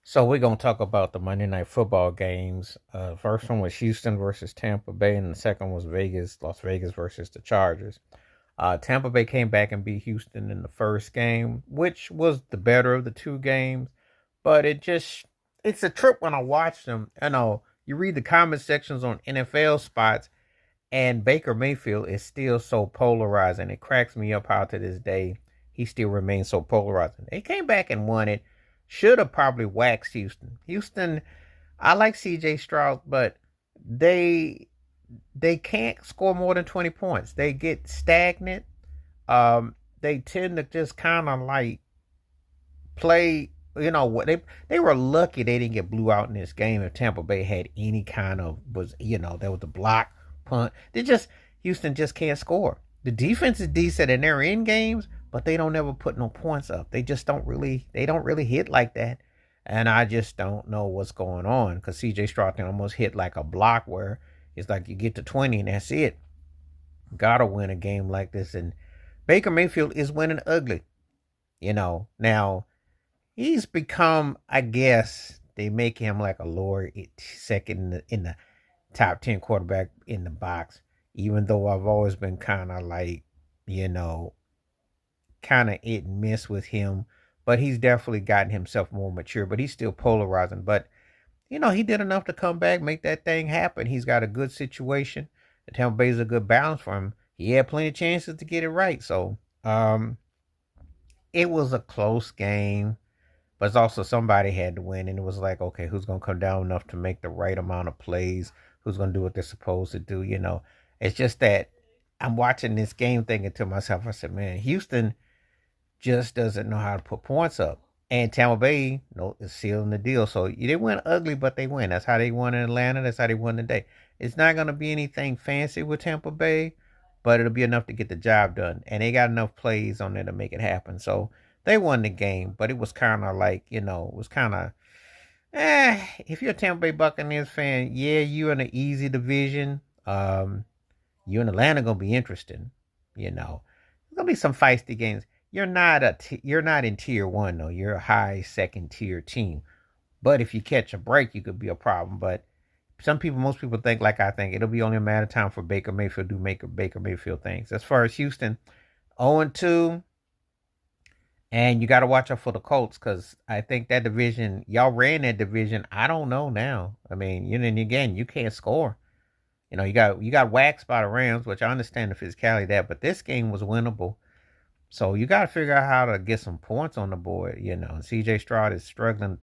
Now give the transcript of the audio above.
So we're gonna talk about the Monday Night Football games. First one was Houston versus Tampa Bay, and the second was Las Vegas versus the Chargers. Tampa Bay came back and beat Houston in the first game, which was the better of the two games. But it's a trip when I watch them. You read the comment sections on NFL spots, and Baker Mayfield is still so polarizing. It cracks me up how to this day he still remains so polarizing. They came back and won it. Should have probably waxed Houston. Houston, I like CJ Stroud, but they they can't score more than 20 points. They get stagnant. They tend to just kind of like play. You know what they were lucky they didn't get blew out in this game. If Tampa Bay had any kind of was there was a block punt. Houston just can't score. The defense is decent and they're in games, but they don't ever put no points up. They don't really hit like that. And I just don't know what's going on because CJ Stroud almost hit like a block where it's like you get to 20 and that's it. Gotta win a game like this. And Baker Mayfield is winning ugly. Now he's become, I guess, they make him like a lower second in the top 10 quarterback in the box, even though I've always been kind of like, you know, kind of it and miss with him. But he's definitely gotten himself more mature, but he's still polarizing. But, he did enough to come back, make that thing happen. He's got a good situation. The Tampa Bay is a good balance for him. He had plenty of chances to get it right. So, it was a close game, but it's also somebody had to win. And it was like, okay, who's going to come down enough to make the right amount of plays? Who's going to do what they're supposed to do? It's just that I'm watching this game thinking to myself, I said, man, Houston just doesn't know how to put points up. And Tampa Bay, no, is sealing the deal. So they went ugly, but they win. That's how they won in Atlanta. That's how they won today. It's not going to be anything fancy with Tampa Bay, but it'll be enough to get the job done. And they got enough plays on there to make it happen. So they won the game, but it was kind of like, it was kind of, if you're a Tampa Bay Buccaneers fan, yeah, you're in an easy division. You and Atlanta going to be interesting. There's going to be some feisty games. You're not in tier one though. You're a high second tier team. But if you catch a break, you could be a problem. But most people think like I think. It'll be only a matter of time for Baker Mayfield to do Baker Mayfield things. As far as Houston, 0-2, and you got to watch out for the Colts because I think that division, y'all ran that division. I don't know now. I mean, and again, you can't score. You got waxed by the Rams, which I understand the physicality of that, but this game was winnable. So you got to figure out how to get some points on the board. CJ Stroud is struggling